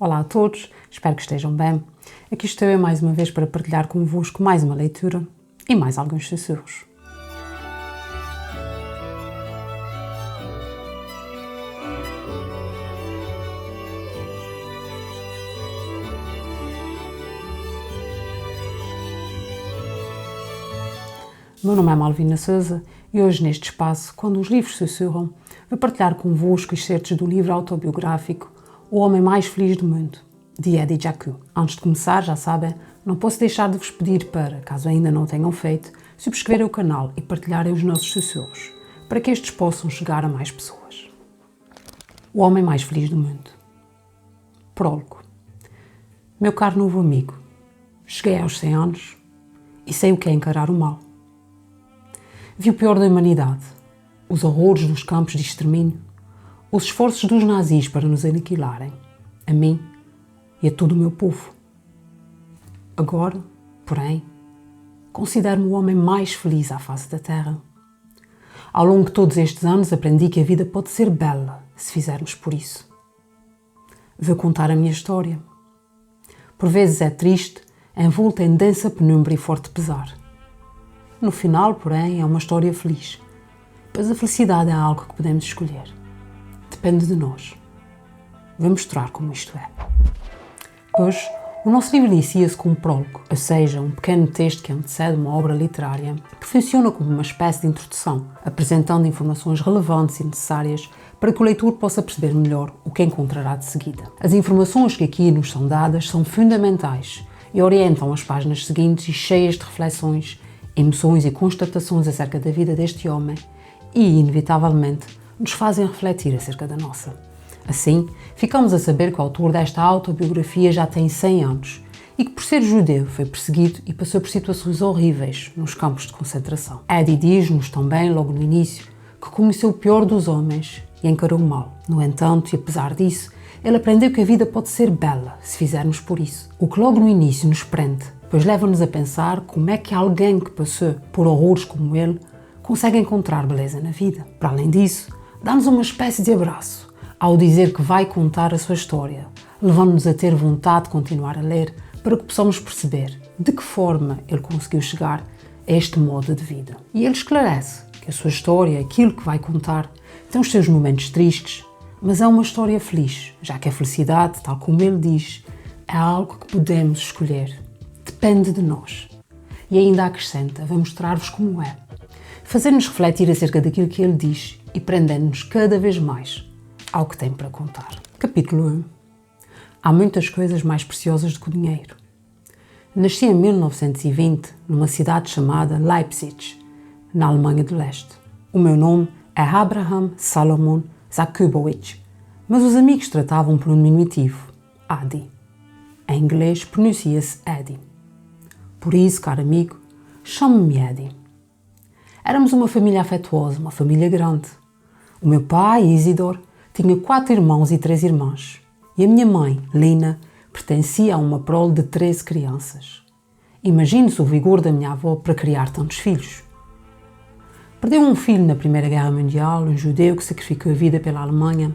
Olá a todos, espero que estejam bem. Aqui estou eu mais uma vez para partilhar convosco mais uma leitura e mais alguns sussurros. O meu nome é Malvina Souza e hoje neste espaço, quando os livros sussurram, vou partilhar convosco excertos do livro autobiográfico O Homem Mais Feliz do Mundo, de Eddie Jaku. Antes de começar, já sabem, não posso deixar de vos pedir para, caso ainda não tenham feito, subscreverem o canal e partilharem os nossos sussurros, para que estes possam chegar a mais pessoas. O Homem Mais Feliz do Mundo. Prólogo. Meu caro novo amigo, cheguei aos 100 anos e sei o que é encarar o mal. Vi o pior da humanidade, os horrores dos campos de extermínio, os esforços dos nazis para nos aniquilarem, a mim e a todo o meu povo. Agora, porém, considero-me o homem mais feliz à face da Terra. Ao longo de todos estes anos aprendi que a vida pode ser bela se fizermos por isso. Vou contar a minha história. Por vezes é triste, envolta em densa penumbra e forte pesar. No final, porém, é uma história feliz, pois a felicidade é algo que podemos escolher. Depende de nós. Vou mostrar como isto é. Hoje, o nosso livro inicia-se com um prólogo, ou seja, um pequeno texto que antecede uma obra literária que funciona como uma espécie de introdução, apresentando informações relevantes e necessárias para que o leitor possa perceber melhor o que encontrará de seguida. As informações que aqui nos são dadas são fundamentais e orientam as páginas seguintes e cheias de reflexões, emoções e constatações acerca da vida deste homem e, inevitavelmente, nos fazem refletir acerca da nossa. Assim, ficamos a saber que o autor desta autobiografia já tem 100 anos e que, por ser judeu, foi perseguido e passou por situações horríveis nos campos de concentração. Eddie diz-nos também, logo no início, que conheceu o pior dos homens e encarou o mal. No entanto, e apesar disso, ele aprendeu que a vida pode ser bela se fizermos por isso. O que logo no início nos prende, pois leva-nos a pensar como é que alguém que passou por horrores como ele consegue encontrar beleza na vida. Para além disso, dá-nos uma espécie de abraço ao dizer que vai contar a sua história, levando-nos a ter vontade de continuar a ler para que possamos perceber de que forma ele conseguiu chegar a este modo de vida. E ele esclarece que a sua história, aquilo que vai contar, tem os seus momentos tristes, mas é uma história feliz, já que a felicidade, tal como ele diz, é algo que podemos escolher. Depende de nós. E ainda acrescenta, vou mostrar-vos como é. Fazer-nos refletir acerca daquilo que ele diz e prendendo-nos cada vez mais ao que tem para contar. Capítulo 1. Há muitas coisas mais preciosas do que o dinheiro. Nasci em 1920 numa cidade chamada Leipzig, na Alemanha do Leste. O meu nome é Abraham Salomon Zakubowicz, mas os amigos tratavam por um diminutivo, Adi. Em inglês pronuncia-se Eddie. Por isso, caro amigo, chame-me Eddie. Éramos uma família afetuosa, uma família grande. O meu pai, Isidor, tinha 4 irmãos e 3 irmãs. E a minha mãe, Lina, pertencia a uma prole de 13 crianças. Imagine-se o vigor da minha avó para criar tantos filhos. Perdeu um filho na Primeira Guerra Mundial, um judeu que sacrificou a vida pela Alemanha,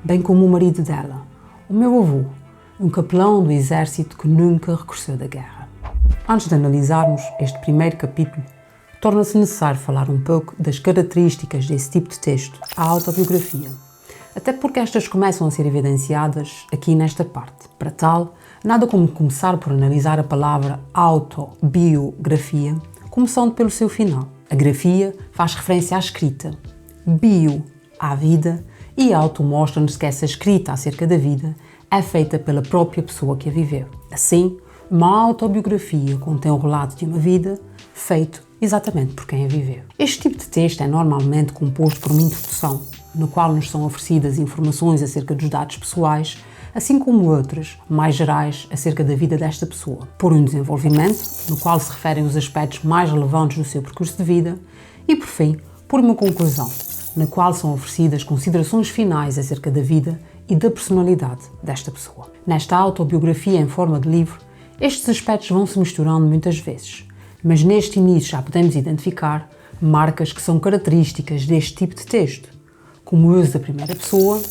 bem como o marido dela, o meu avô, um capelão do exército que nunca regressou da guerra. Antes de analisarmos este primeiro capítulo, torna-se necessário falar um pouco das características desse tipo de texto, a autobiografia, até porque estas começam a ser evidenciadas aqui nesta parte. Para tal, nada como começar por analisar a palavra autobiografia, começando pelo seu final. A grafia faz referência à escrita, bio, à vida, e auto mostra-nos que essa escrita acerca da vida é feita pela própria pessoa que a viveu. Assim, uma autobiografia contém o relato de uma vida feito exatamente por quem a viveu. Este tipo de texto é normalmente composto por uma introdução, no qual nos são oferecidas informações acerca dos dados pessoais, assim como outras, mais gerais, acerca da vida desta pessoa. Por um desenvolvimento, no qual se referem os aspectos mais relevantes do seu percurso de vida, e por fim, por uma conclusão, na qual são oferecidas considerações finais acerca da vida e da personalidade desta pessoa. Nesta autobiografia em forma de livro, estes aspectos vão se misturando muitas vezes, mas neste início já podemos identificar marcas que são características deste tipo de texto, como o uso da primeira pessoa,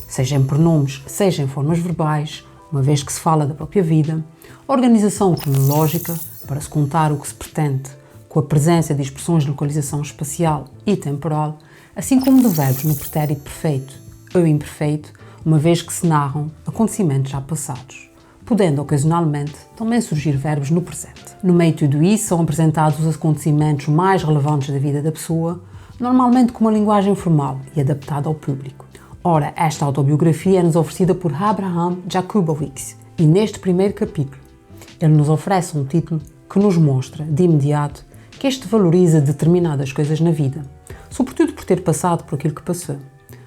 seja em pronomes, seja em formas verbais uma vez que se fala da própria vida, organização cronológica, para se contar o que se pretende, com a presença de expressões de localização espacial e temporal, assim como de verbos no pretérito perfeito ou imperfeito, uma vez que se narram acontecimentos já passados, podendo ocasionalmente também surgir verbos no presente. No meio de tudo isso são apresentados os acontecimentos mais relevantes da vida da pessoa, normalmente com uma linguagem formal e adaptada ao público. Ora, esta autobiografia é-nos oferecida por Abraham Jakubowicz e neste primeiro capítulo ele nos oferece um título que nos mostra, de imediato, que este valoriza determinadas coisas na vida, sobretudo por ter passado por aquilo que passou,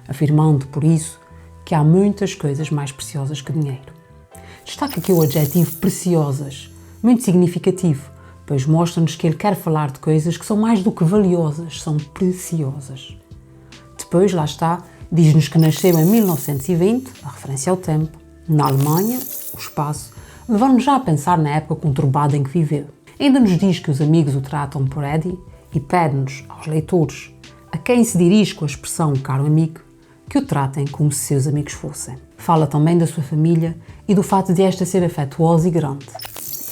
afirmando, por isso, que há muitas coisas mais preciosas que dinheiro. Destaca aqui o adjetivo preciosas, muito significativo, pois mostra-nos que ele quer falar de coisas que são mais do que valiosas, são preciosas. Depois, lá está, diz-nos que nasceu em 1920, a referência ao tempo, na Alemanha, o espaço, levando-nos já a pensar na época conturbada em que viveu. Ainda nos diz que os amigos o tratam por Eddie e pede-nos, aos leitores, a quem se dirige com a expressão caro amigo, que o tratem como se seus amigos fossem. Fala também da sua família e do fato de esta ser afetuosa e grande.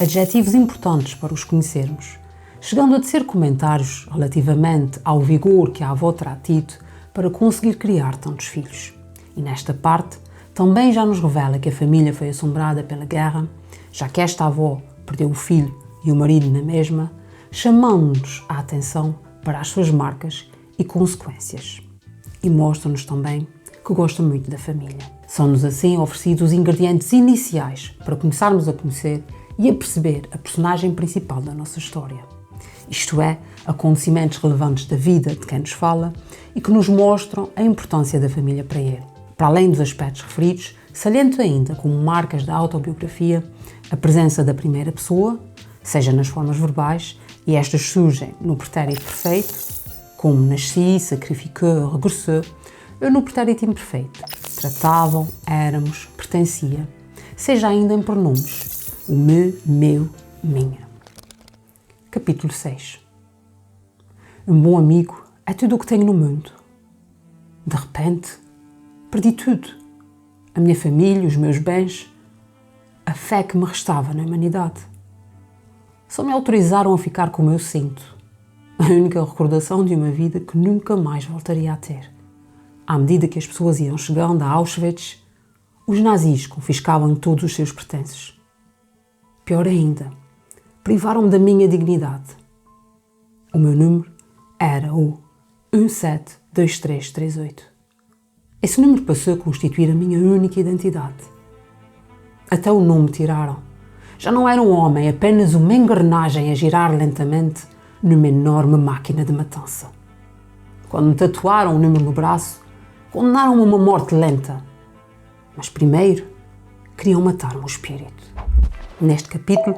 Adjetivos importantes para os conhecermos, chegando a tecer comentários relativamente ao vigor que a avó terá tido para conseguir criar tantos filhos. E nesta parte, também já nos revela que a família foi assombrada pela guerra, já que esta avó perdeu o filho e o marido na mesma, chamando-nos a atenção para as suas marcas e consequências. E mostra-nos também que gosta muito da família. São-nos assim oferecidos os ingredientes iniciais para começarmos a conhecer e a perceber a personagem principal da nossa história. Isto é, acontecimentos relevantes da vida de quem nos fala e que nos mostram a importância da família para ele. Para além dos aspectos referidos, saliento ainda como marcas da autobiografia a presença da primeira pessoa, seja nas formas verbais, e estas surgem no pretérito perfeito, como nasci, sacrifiquei, regressou, ou no pretérito imperfeito, tratavam, éramos, pertencia, seja ainda em pronomes, o me, meu, minha. Capítulo 6. Um bom amigo é tudo o que tenho no mundo. De repente, perdi tudo. A minha família, os meus bens, a fé que me restava na humanidade. Só me autorizaram a ficar como eu sinto. A única recordação de uma vida que nunca mais voltaria a ter. À medida que as pessoas iam chegando a Auschwitz, os nazis confiscavam todos os seus pertences. Pior ainda, privaram-me da minha dignidade. O meu número era o 172338. Esse número passou a constituir a minha única identidade. Até o nome tiraram. Já não era um homem, apenas uma engrenagem a girar lentamente numa enorme máquina de matança. Quando me tatuaram o número no braço, condenaram-me a uma morte lenta. Mas primeiro, queriam matar-me o espírito. Neste capítulo,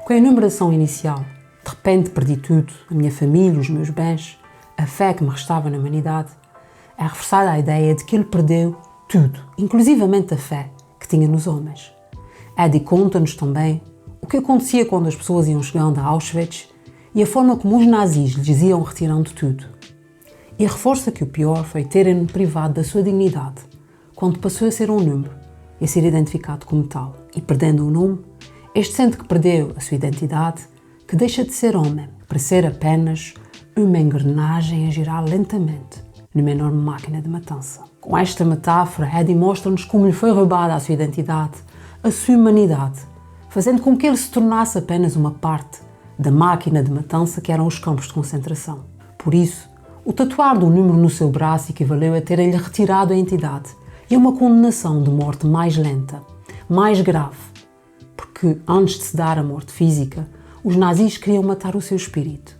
com a enumeração inicial, de repente perdi tudo, a minha família, os meus bens, a fé que me restava na humanidade, é reforçada a ideia de que ele perdeu tudo, inclusivamente a fé que tinha nos homens. Eddie conta-nos também o que acontecia quando as pessoas iam chegando a Auschwitz e a forma como os nazis lhes iam retirando tudo. E reforça que o pior foi terem-no privado da sua dignidade, quando passou a ser um número e a ser identificado como tal. E perdendo o nome, este sente que perdeu a sua identidade, que deixa de ser homem para ser apenas uma engrenagem a girar lentamente numa enorme máquina de matança. Com esta metáfora, Eddie mostra-nos como lhe foi roubada a sua identidade, a sua humanidade, fazendo com que ele se tornasse apenas uma parte da máquina de matança que eram os campos de concentração. Por isso, o tatuar de um número no seu braço equivaleu a ter-lhe retirado a entidade e a uma condenação de morte mais lenta, mais grave, porque antes de se dar a morte física, os nazis queriam matar o seu espírito.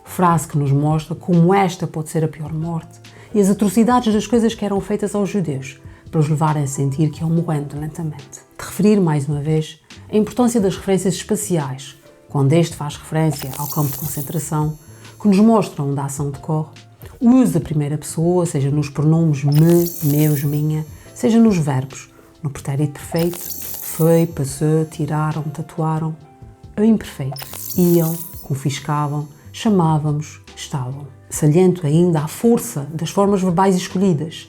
Frase que nos mostra como esta pode ser a pior morte e as atrocidades das coisas que eram feitas aos judeus para os levarem a sentir que iam morrendo lentamente. De referir, mais uma vez, a importância das referências espaciais, quando este faz referência ao campo de concentração, que nos mostram onde a ação decorre, o uso da primeira pessoa, seja nos pronomes me, meus, minha, seja nos verbos, no pretérito perfeito, foi, passou, tiraram, tatuaram, ou imperfeito, iam, confiscavam, chamávamos, estavam. Saliento ainda a força das formas verbais escolhidas.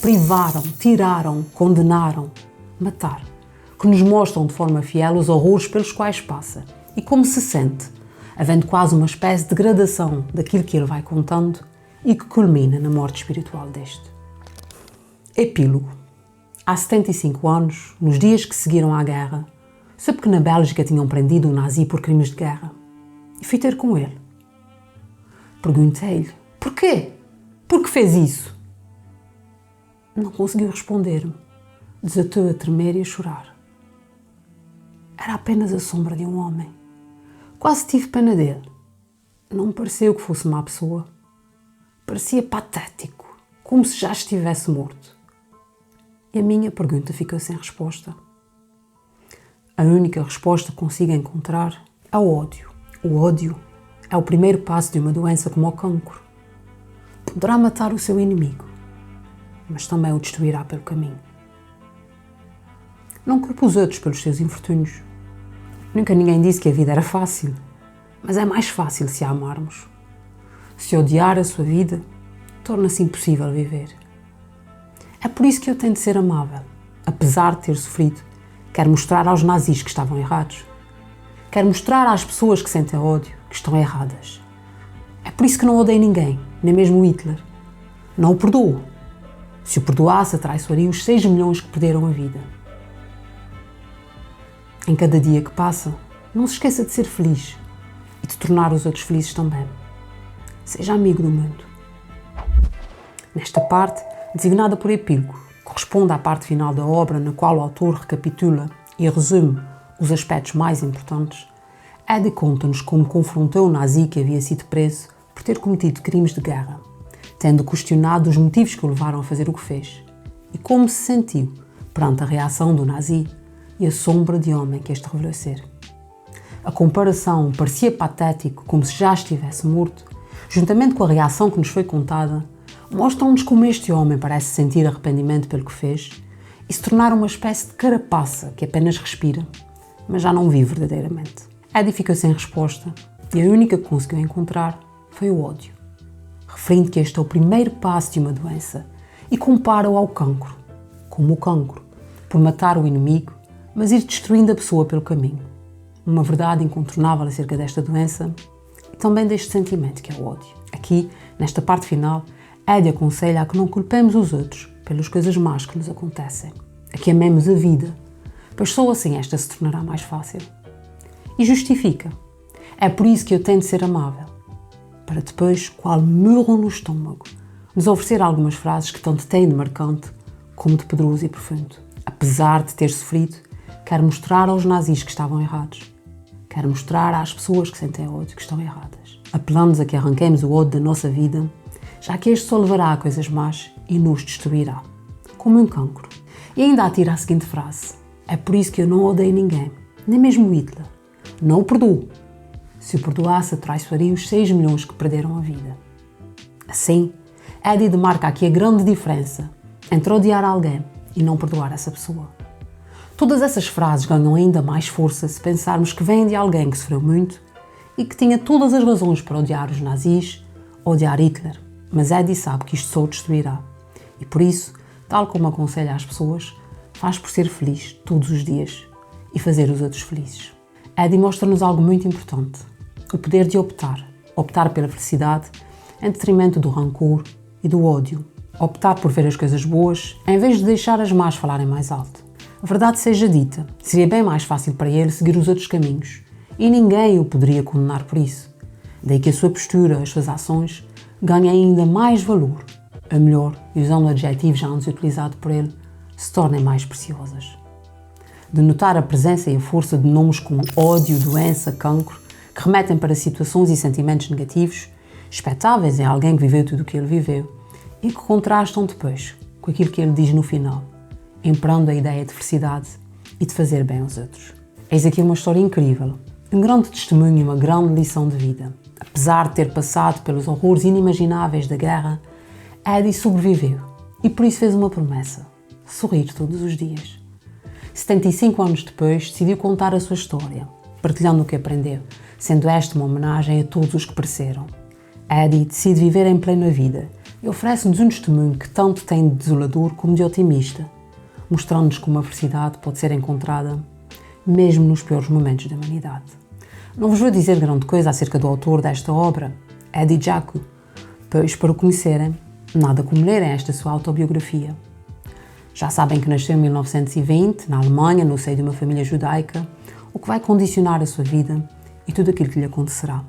Privaram, tiraram, condenaram, matar. que nos mostram de forma fiel os horrores pelos quais passa e como se sente, havendo quase uma espécie de gradação daquilo que ele vai contando e que culmina na morte espiritual deste. Epílogo. Há 75 anos, nos dias que seguiram à guerra, soube que na Bélgica tinham prendido um nazi por crimes de guerra e fui ter com ele. Perguntei-lhe, porquê? Por que fez isso? Não conseguiu responder-me. Desatou a tremer e a chorar. Era apenas a sombra de um homem. Quase tive pena dele. Não me pareceu que fosse má pessoa. Parecia patético, como se já estivesse morto. E a minha pergunta ficou sem resposta. A única resposta que consigo encontrar é o ódio. O ódio é o primeiro passo de uma doença como o cancro. Poderá matar o seu inimigo, mas também o destruirá pelo caminho. Não culpo os outros pelos seus infortúnios. Nunca ninguém disse que a vida era fácil, mas é mais fácil se a amarmos. Se odiar a sua vida, torna-se impossível viver. É por isso que eu tento ser amável. Apesar de ter sofrido, quero mostrar aos nazis que estavam errados. Quero mostrar às pessoas que sentem ódio que estão erradas. É por isso que não odeio ninguém, nem mesmo Hitler. Não o perdoo. Se o perdoasse, atraiçoaria os 6 milhões que perderam a vida. Em cada dia que passa, não se esqueça de ser feliz e de tornar os outros felizes também. Seja amigo do mundo. Nesta parte, designada por epílogo, corresponde à parte final da obra na qual o autor recapitula e resume os aspectos mais importantes. Eddie conta-nos como confrontou o nazi que havia sido preso por ter cometido crimes de guerra, tendo questionado os motivos que o levaram a fazer o que fez, e como se sentiu perante a reação do nazi e a sombra de homem que este revelou ser. A comparação parecia patético, como se já estivesse morto, juntamente com a reação que nos foi contada, mostram-nos como este homem parece sentir arrependimento pelo que fez e se tornar uma espécie de carapaça que apenas respira, mas já não vive verdadeiramente. Eddie ficou sem resposta e a única que conseguiu encontrar foi o ódio, referindo que este é o primeiro passo de uma doença e compara-o ao cancro, como o cancro, por matar o inimigo, mas ir destruindo a pessoa pelo caminho. Uma verdade incontornável acerca desta doença e também deste sentimento que é o ódio. Aqui, nesta parte final, Eddie aconselha a que não culpemos os outros pelas coisas más que nos acontecem, a que amemos a vida, pois só assim esta se tornará mais fácil. E justifica. É por isso que eu tento ser amável, para depois, qual murro no estômago, nos oferecer algumas frases que tanto têm de marcante como de poderoso e profundo. Apesar de ter sofrido, quero mostrar aos nazis que estavam errados. Quero mostrar às pessoas que sentem ódio que estão erradas. Apelando-nos a que arranquemos o ódio da nossa vida, já que este só levará a coisas más e nos destruirá, como um cancro. E ainda atira a seguinte frase: é por isso que eu não odeio ninguém, nem mesmo Hitler. Não o perdoo. Se o perdoasse, atraiçoaria os 6 milhões que perderam a vida. Assim, Eddie demarca aqui a grande diferença entre odiar alguém e não perdoar essa pessoa. Todas essas frases ganham ainda mais força se pensarmos que vêm de alguém que sofreu muito e que tinha todas as razões para odiar os nazis, odiar Hitler, mas Eddie sabe que isto só o destruirá e por isso, tal como aconselha às pessoas, faz por ser feliz todos os dias e fazer os outros felizes. Eddie mostra-nos algo muito importante, o poder de optar pela felicidade em detrimento do rancor e do ódio, optar por ver as coisas boas em vez de deixar as más falarem mais alto. A verdade seja dita, seria bem mais fácil para ele seguir os outros caminhos e ninguém o poderia condenar por isso. Daí que a sua postura, as suas ações, ganhem ainda mais valor, a melhor, e usando o adjetivo já antes utilizado por ele, se tornem mais preciosas. De notar a presença e a força de nomes como ódio, doença, cancro, que remetem para situações e sentimentos negativos, expectáveis em alguém que viveu tudo o que ele viveu, e que contrastam depois com aquilo que ele diz no final, imperando a ideia de felicidade e de fazer bem aos outros. Eis aqui uma história incrível, um grande testemunho e uma grande lição de vida. Apesar de ter passado pelos horrores inimagináveis da guerra, Eddie sobreviveu e por isso fez uma promessa: sorrir todos os dias. 75 anos depois, decidiu contar a sua história, partilhando o que aprendeu, sendo esta uma homenagem a todos os que pereceram. Eddie decide viver em plena vida e oferece-nos um testemunho que tanto tem de desolador como de otimista, mostrando-nos como a felicidade pode ser encontrada mesmo nos piores momentos da humanidade. Não vos vou dizer grande coisa acerca do autor desta obra, Eddie Jaku, pois, para o conhecerem, nada como lerem esta sua autobiografia. Já sabem que nasceu em 1920, na Alemanha, no seio de uma família judaica, o que vai condicionar a sua vida e tudo aquilo que lhe acontecerá.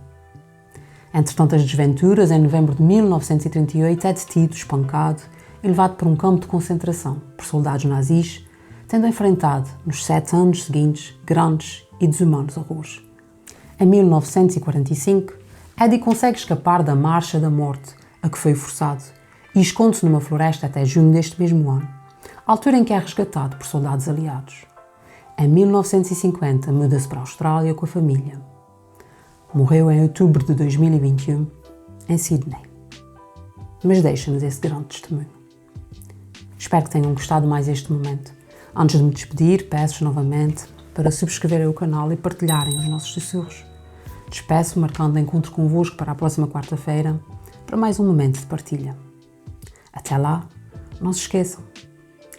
Entre tantas desventuras, em novembro de 1938 é detido, espancado e levado para um campo de concentração por soldados nazis, tendo enfrentado, nos 7 anos seguintes, grandes e desumanos horrores. Em 1945, Eddie consegue escapar da Marcha da Morte a que foi forçado e esconde-se numa floresta até junho deste mesmo ano, altura em que é resgatado por soldados aliados. Em 1950, muda-se para a Austrália com a família. Morreu em outubro de 2021, em Sydney. Mas deixa-nos esse grande testemunho. Espero que tenham gostado mais deste momento. Antes de me despedir, peço-vos novamente para subscreverem o canal e partilharem os nossos sussurros. Despeço marcando encontro convosco para a próxima quarta-feira para mais um momento de partilha. Até lá, não se esqueçam,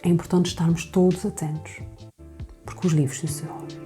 é importante estarmos todos atentos, porque os livros sussurram.